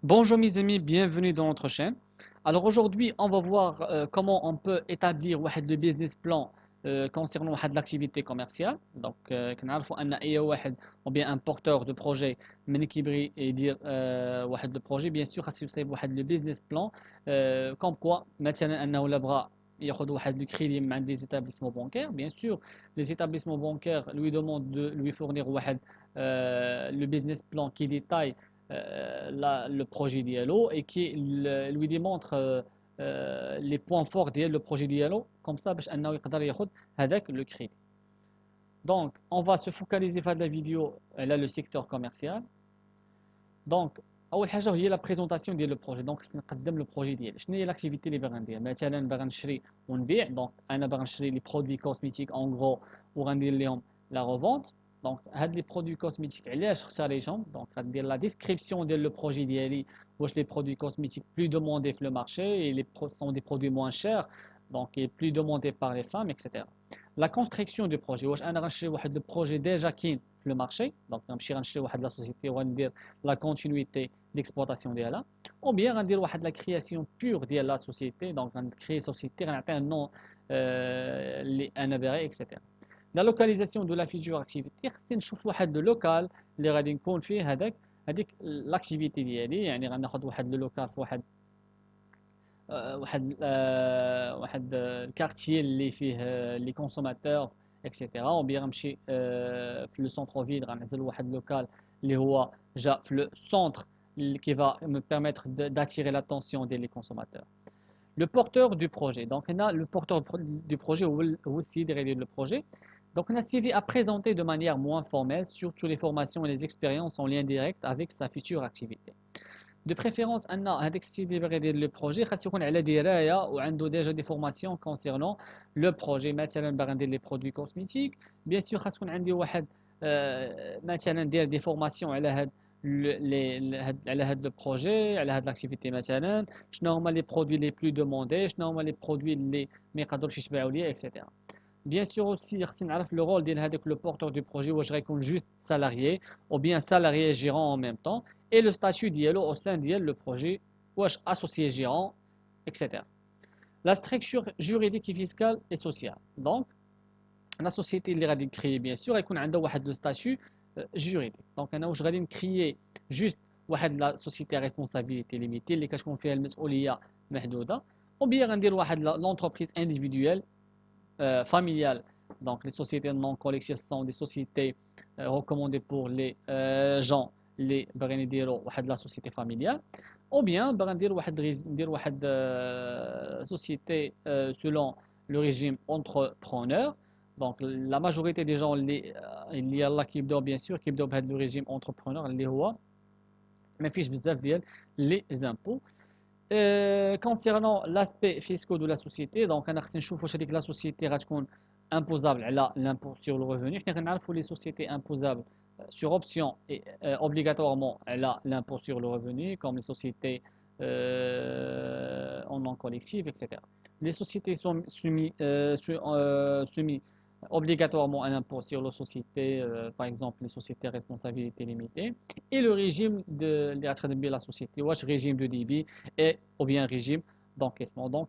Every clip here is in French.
Bonjour mes amis, bienvenue dans notre chaîne. Alors aujourd'hui, on va voir comment on peut établir le business plan concernant l'activité commerciale. Donc, كنعرفوا أن أي واحد ou bien un porteur de projet من كيبغي يدير واحد le projet bien sûr خاصو يصايب واحد le business plan comme quoi مثلا أنه لا بغى ياخذ واحد le crédit مع des établissements bancaires. Bien sûr, les établissements bancaires lui demandent de lui fournir واحد le business plan qui détaille le projet Diallo et qui lui démontre les points forts de le projet Diallo comme ça باش انه يقدر ياخذ هذاك le crédit. Donc on va se focaliser في هذه la vidéo là le secteur commercial. Donc اول حاجه هي la présentation ديال le projet. Donc خصني نقدم le projet ديالي شنو هي l'activité اللي باغي ندير. مثلا باغي نشري ونبيع. Donc انا باغي نشري les produits cosmétiques en gros وغندير لهم la revente. Donc هاد les produits cosmétiques علاش اختاريتهم. Donc غدير la description ديال le projet ديالي واش les produits cosmétiques plus demandés في le marché et les sont des produits moins chers donc et plus demandés par les femmes etc. La construction du projet واش انا غنشري واحد le projet déjà كاين في le marché. Donc غنمشي غنشري واحد la société وغندير la continuité d'exploitation ديالها ou bien غندير واحد la création pure ديال la société. Donc غنكري société غنعطيها النون اللي انا باغي etc. La localisation de la future activité خصني نشوف واحد لو لوكال اللي غادي نكون فيه هذيك لاكتيفيتي ديالي. يعني غناخذ واحد لو لوكال في واحد الكارتيي اللي فيه لي كونسوماتور اكسيتيرا. او بيان غنمشي في لو سونتر فيل غنعزل واحد لوكال اللي هو جا في لو سونتر qui va me permettre d'attirer l'attention des consommateurs. Le porteur du projet. Donc, on a le porteur du projet ou aussi derrière le projet. Donc, on a CV à présenter de manière moins formelle, surtout les formations et les expériences en lien direct avec sa future activité. De préférence, on a هذاك السيدي اللي باغي يدير لو بروجي خاص يكون على درايه وعنده ديجا دي فورماسيون كونسيرنون لو بروجي. مثلا باغي ندير لي برودوي كوزميتيك بيان سور خاص يكون عندي واحد مثلا ندير دي فورماسيون على هاد على هاد لو بروجي على هاد لاكتيفيتي. مثلا شنو هما لي برودوي لي بلو دوموندي شنو هما لي برودوي اللي ما يقدروش يتباعوا ليا اكسيتيرا. Bien sûr aussi, خصني نعرف le rôle ديال هذاك le porteur du projet واش غيكون juste salarié ou bien salarié gérant en même temps et le statut ديالو au sein ديال le projet واش associé gérant etc. La structure juridique et fiscale et sociale. Donc la société اللي غادي نكريي bien sûr غيكون عندها واحد le statut juridique. Donc انا واش غادي نكريي juste واحد la société à responsabilité limitée اللي كتكون فيها المسؤوليه محدوده ou bien غندير واحد l'entreprise individuelle familiales. Donc, les sociétés non collectives sont des sociétés recommandées pour les gens les باغيين يديروا واحد la société familiale. Ou bien باغي ندير واحد société selon le régime entrepreneur. Donc, la majorité des gens اللي يلاه كيبداو bien sûr كيبداو بهذا le régime entrepreneur اللي هو ما فيش بزاف ديال les impôts. Concernant l'aspect fiscal de la société, donc انا خصني نشوف واش هذيك لا سوسيتي غتكون imposable على l'impôt sur le revenu. حنا كنعرفوا les sociétés imposables sur option et obligatoirement على l'impôt sur le revenu comme les sociétés en non collectif etc. Les sociétés sont soumis obligatoirement un impôt sur les sociétés, par exemple les sociétés à responsabilité limitée, et le régime de la société, ou régime de débit et ou bien régime d'encaissement. Donc,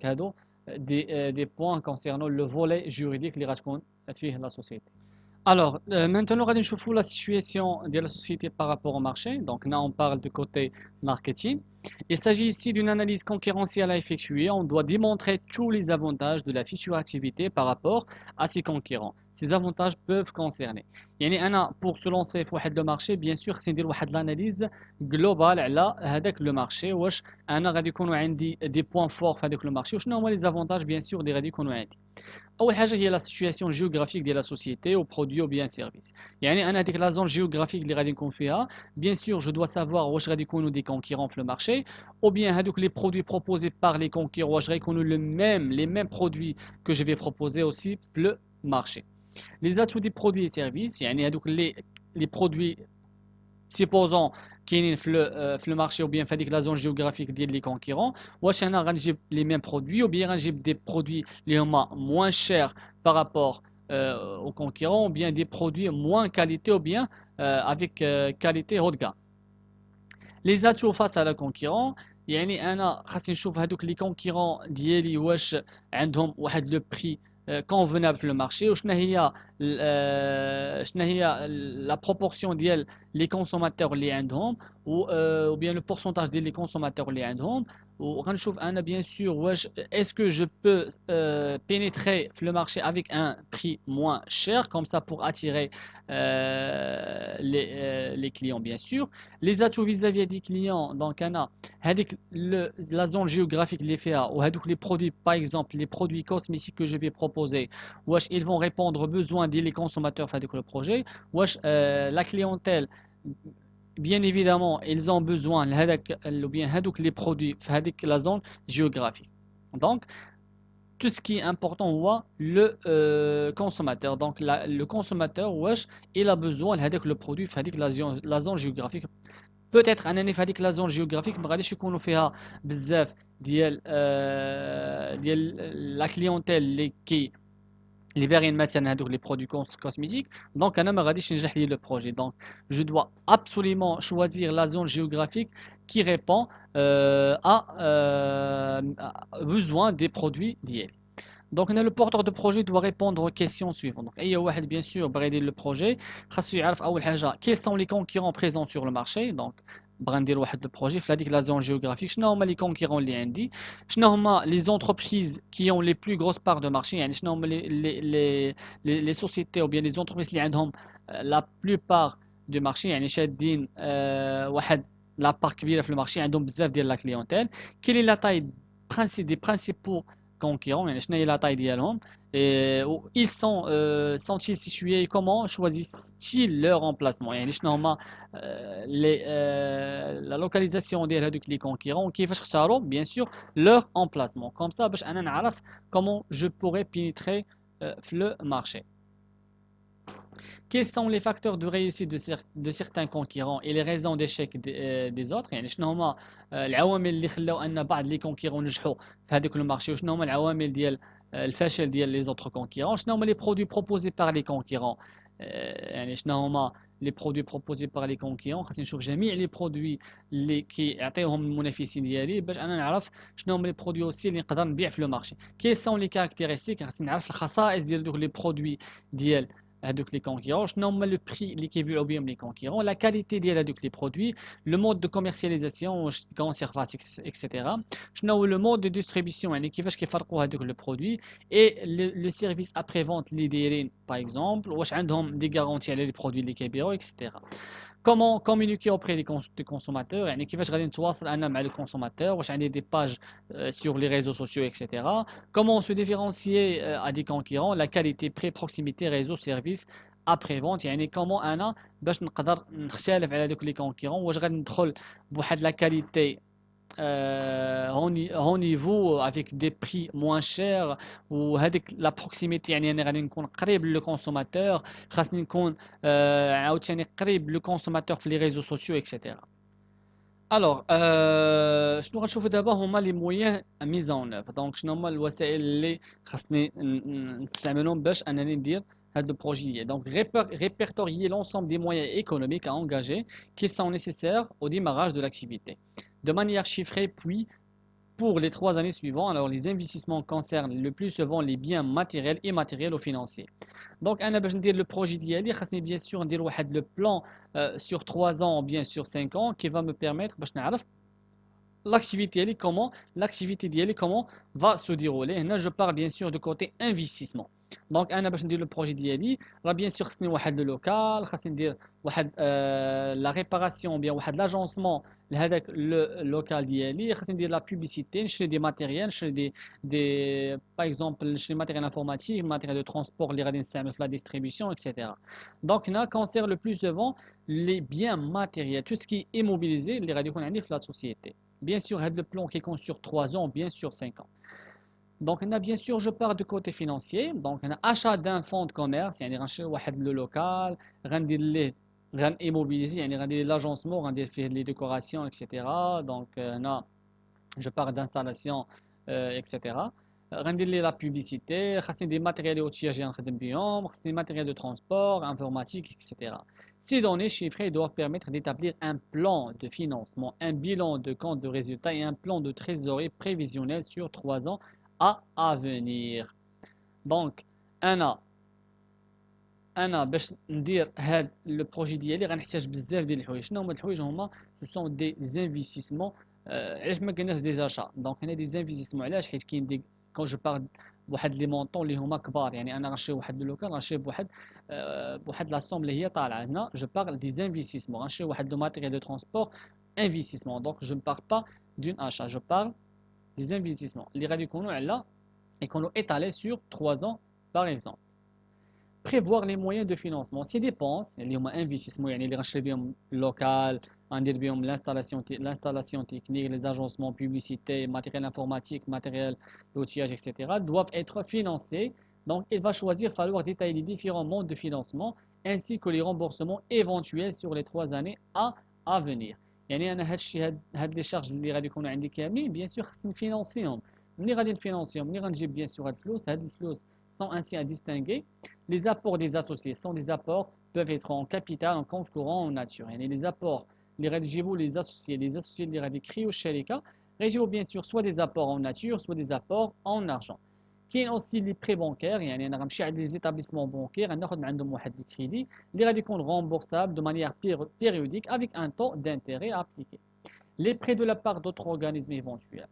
des points concernant le volet juridique اللي غتكون فيه la société. Alors, maintenant, on va voir la situation de la société par rapport au marché. Donc, là, on parle du côté marketing. Il s'agit ici d'une analyse concurrentielle à effectuer. On doit démontrer tous les avantages de la future activité par rapport à ses concurrents. Ces avantages peuvent concerner. يعني أنا pour se lancer في واحد le marché, bien sûr, خصني ندير واحد l'analyse globale على هذاك le marché. واش أنا غادي يكونوا عندي des points forts في هذاك le marché وشنو هما les avantages bien sûr اللي غادي يكونوا عندي. اول حاجه هي لا سيتوياسيون جيوغرافيك ديال لا سوسيتي او برودوي او بيان سيرفيس. يعني انا هذيك لا زون جيوغرافيك اللي غادي نكون فيها بيان سور جو دوا سافوار واش غادي يكونوا دي كونكيرون في لو مارشي او بيان هذوك لي برودوي بروبوزي بار لي كونكيرون واش غيكونوا لي ميم برودوي كو جو في بروبوزي اوسي في لو مارشي. لي زاتو دي برودوي سيرفيس يعني هذوك لي برودوي سيبوزون كاينين في لو مارشي او بيان في هذيك لا زون جيوغرافيك ديال لي كونكيرون واش انا غنجيب لي ميم برودوي او بيان غنجيب دي برودوي اللي هما موان شير بارابور aux concurrents ou bien des produits moins qualité ou bien avec qualité haut de gamme. les atouts face à la concurrent. يعني انا خاصني نشوف هذوك لي كونكيرون ديالي واش عندهم واحد لو بري convenable في المارشي، وشنا هي شنا هي لا بروبورسيون ديال لي كونسوماتور اللي عندهم، ou bien le pourcentage ديال لي كونسوماتور اللي عندهم. وغنشوف انا bien sûr واش est-ce que je peux pénétrer le marché avec un prix moins cher comme ça pour attirer les clients bien sûr. Les atouts vis-à-vis des clients donc انا هذيك la zone géographique اللي فيها وهذوك les produits par exemple les produits cosmétiques que je vais proposer واش ils vont répondre aux besoins des consommateurs في هذوك le projet واش la clientèle bien évidemment ils ont besoin لهذاك ou bien هذوك les produits في هذيك la zone géographique. Donc tout ce qui est important هو le consommateur. Donc le consommateur واش il a besoin لهذاك le produit في هذيك la zone géographique. Peut-être انني في هذيك لا زون جيوغرافيك ما غاديش يكونوا فيها بزاف ديال لا كليونتيل اللي باغيين مثلا هذوك لي برودوي كوزميتيك. دونك انا ما غاديش ينجح لي لو بروجي. دونك جو دوا absolument choisir la zone géographique qui répond à besoin des produits ديالي. Donc, le porteur de projet doit répondre aux questions suivantes. Donc, أي واحد bien sûr بغى يدير le projet خاصو يعرف أول حاجة quels sont les concurrents présents sur le marché. Donc بغا ندير واحد le projet في هذيك la zone géographique شنو هما les concurrents اللي عندي، شنو هما les entreprises qui ont les plus grosses parts de marché، يعني شنو هما les sociétés ou bien les entreprises اللي عندهم la plupart du marché، يعني شادين واحد la part كبيرة في المارشي عندهم بزاف ديال la clientèle. Quelle est la taille des principaux concurrents يعني شنو هي لا طاي ديالهم، ils sont sont-ils situés، comment choisissent-ils leur emplacement، يعني شنو هما la localisation ديال هذوك لي concurrents كيفاش اختاروا bien sûr leur emplacement comme ça باش انا نعرف comment je pourrais pénétrer في le marché. Quels sont les facteurs de réussite de certains concurrents et les raisons d'échec des autres، يعني شنو هما العوامل اللي خلاو ان بعض لي كونكيرون نجحوا في هذاك المارشي، وشنو هما العوامل ديال الفشل ديال لي زوتر كونكيرون، شنو هما لي برودوي بروبوزي بار لي كونكيرون، يعني شنو هما لي برودوي بروبوزي بار لي كونكيرون. خاصني نشوف جميع لي برودوي اللي كيعطيوهم المنافسين ديالي باش انا نعرف شنو هما لي برودوي اوسي اللي نقدر نبيع في لو مارشي. كي سون لي كاركتيرستيك، خاصني نعرف الخصائص ديال دوك لي برودوي ديال هذوك لي كونكيرون، شنو هما لو بري اللي كيبيعوا بهم لي كونكيرون، لا كاليتي ديال هذوك لي برودوي، لو مود دو كوميرسياليزاسيون واش كونسيرفاتيك اكسيتيرا، شنو هو لو مود دو ديستريبيسيون يعني كيفاش كيفرقوا هذوك لو برودوي، اي لو سيرفيس ابري فونت اللي دايرين باغ اكزومبل واش عندهم دي غارونتي على لي برودوي اللي كيبيعوا اكسيتيرا. Comment communiquer auprès des consommateurs يعني كيفاش غادي نتواصل انا مع لو كونسوماتور، واش عندي دي باج sur les réseaux sociaux etc. Comment se différencier à des concurrents، la qualité prix proximité réseau service après vente، يعني comment انا باش نقدر نختلف على دوك لي كونكورون، واش غادي ندخل بواحد لا كاليتي haut niveau avec des prix moins chers وهذيك لا بروكسيميتي، يعني انا غادي نكون قريب للو كونسوماتور، خاصني نكون عاوتاني قريب لو كونسوماتور في لي ريزو سوسيو اكسيتيرا. الوغ شنو غنشوفوا دابا هما لي مويان ميزون اوف. دونك شنو هما الوسائل اللي خاصني نستعملهم باش انني ندير هاد البروجي ديالي. دونك répertorier l'ensemble des moyens économiques à engager qui sont nécessaires au démarrage de l'activité de manière chiffrée, puis pour les 3 années suivantes. Alors les investissements concernent le plus souvent les biens matériels, immatériels ou financiers. Donc انا باش ندير لو بروجي ديالي خاصني بيان سور ندير واحد لو بلان sur 3 ans ou bien sur 5 ans qui va me permettre باش نعرف l'activité ديالي comment va se dérouler. هنا je parle bien sûr de côté investissement. دونك انا باش ندير لو بروجي ديالي راه بيان سور خصني واحد لو لوكال، خاصني ندير واحد لا ريباراسيون بيان واحد لاجونسمون لهذاك لو لوكال ديالي، خاصني ندير لا بوبليسيتي، نشري دي ماتيريال، نشري دي باغ اكزومبل نشري ماتيريال انفورماتيك، ماتيريال دو ترونسبور اللي غادي نستعمل في لا ديستريبيسيون اكسيتيرا. دونك هنا كونسير لو بلوس سوفون لي بيان ماتيريال تو سكي ايموبيليزي اللي غادي يكون عندي في لا سوسيتي. Bien sûr, le plan qui compte sur 3 ans, bien sûr 5 ans. Donc, bien sûr, je pars du côté financier. Donc, on a achat d'un fonds de commerce, يعني غنشري واحد le local, غندير ليه غنimmobiliser يعني غندير l'agencement, غندير فيه les décorations etc. Donc, je pars d'installation etc. غندير ليه la publicité, خاصني des matériels outillage نخدم بهم، خاصني matériel de transport, informatique etc. Ces données chiffrées doivent permettre d'établir un plan de financement, un bilan de compte de résultats et un plan de trésorerie prévisionnel sur 3 ans à venir. Donc, انا باش ندير هاد لو بروجي ديالي غنحتاج بزاف ديال الحوايج. شنو هما الحوايج؟ هما سو سون دي زانفيستيسمون. علاش ما قلناش دي زاشا؟ دونك هنا دي زانفيستيسمون علاش؟ حيت كاين دي كون جو بار بواحد لي مونطون اللي هما كبار. يعني انا غنشري واحد لو لوكال، غنشري بواحد لا سوم اللي هي طالعه. هنا جو بار دي زانفيستيسمون، غنشري واحد لو ماتيريال دو ترونسبور انفيستيسمون. دونك جو بار با دون achat، جو بار دي زانفيستيسمون اللي غادي يكونوا étalés sur 3 ans par exemple. Prévoir les moyens de financement. Ces dépenses, اللي هما investissement يعني اللي غنشري بهم local، غندير بهم l'installation technique, les agencements, publicité, matériel informatique, matériel d'outillage, etc., doivent être financés. Donc, il va falloir détailler les différents modes de financement ainsi que les remboursements éventuels sur les 3 années à venir. يعني انا هاد لي شارج اللي غادي يكونوا عندي كاملين بيان سور خصني نفينونسيهم. ملي غادي نفينونسيهم، ملي غنجيب بيان سور هاد الفلوس sont ainsi à distinguer. Les apports des associés sont des apports peuvent être en capital, en compte courant, en nature. Et les apports, les associés les radicaux chez les cas, bien sûr soit des apports en nature, soit des apports en argent. Qui ont aussi les prêts bancaires, يعني أنا غنمشي عند les établissements bancaires ناخذ من عندهم واحد الكريدي اللي غادي يكون remboursable de manière périodique avec un taux d'intérêt appliqué. Les prêts de la part d'autres organismes éventuels.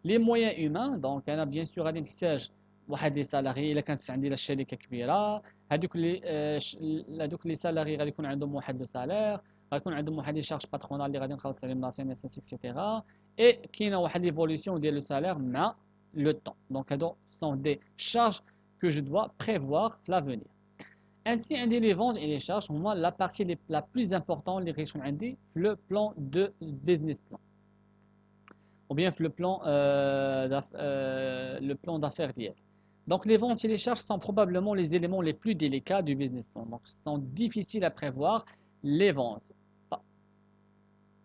Les moyens humains، donc أنا bien sûr غادي نحتاج واحد لي سالاري. الا كانت عندي الشركه كبيره، هذوك لي سالاري غادي يكون عندهم واحد لو سالير، غيكون عندهم واحد لي شارج باترونال اللي غادي نخلص عليهم لا سي ان اس اس اكسيتيرا. اي كاينه واحد ليفولوسيون ديال لو سالير مع لو طون. دونك هادو سون دي شارج que je dois prévoir l'avenir. Ainsi, عندي les ventes et les charges هما la partie la plus importante اللي غيكون عندي في le plan de business plan ou bien le plan d'affaires ديالي. Donc les ventes et les charges sont probablement les éléments les plus délicats du business plan. Donc ce sont difficiles à prévoir les ventes.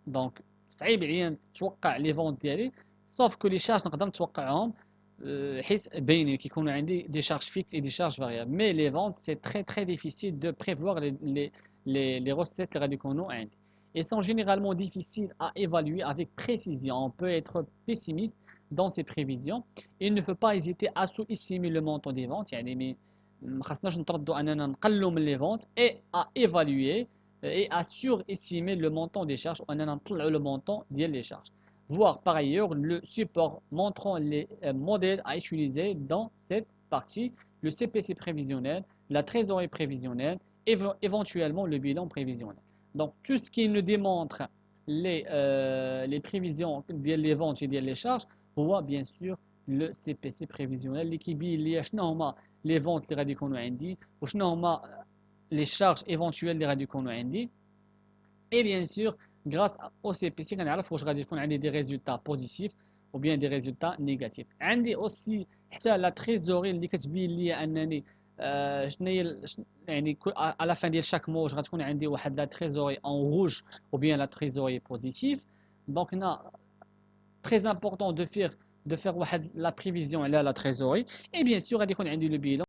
Donc صعيب عليا نتوقع les ventes ديالي، sauf que les charges نقدر نتوقعهم حيت باينين كيكونوا عندي des charges fixes et des charges variables. Mais les ventes c'est très difficile de prévoir les recettes اللي غادي يكونوا عندي. Elles sont généralement difficiles à évaluer avec précision. On peut être pessimiste dans ses prévisions. Il ne faut pas hésiter à sous-estimer le montant des ventes. يعني ما خصناش نتردوا اننا نقللوا من les ventes et à évaluer et à surestimer le montant des charges واننا نطلعوا le montant ديال les charges. Voir par ailleurs le support montrant les modèles à utiliser dans cette partie, le CPC prévisionnel, la trésorerie prévisionnelle, éventuellement le bilan prévisionnel. Donc tout ce qui nous démontre les prévisions des ventes et des charges هو bien sûr le CPC prévisionnel اللي كيبين لي شنو هما les ventes اللي غادي يكونوا عندي وشنو هما les charges éventuelles اللي غادي يكونوا عندي. Et bien sûr grâce au CPC غنعرف واش غادي يكون عندي des résultats positifs ou bien des résultats négatifs. عندي aussi حتى la trésorerie اللي كتبين لي انني شنو هي يعني à la fin ديال chaque mois واش غتكون عندي واحد la trésorerie en rouge ou bien la trésorerie positive. Donc هنا très important de faire la prévision à la trésorerie. Et bien sûr غادي يكون عندي le bilan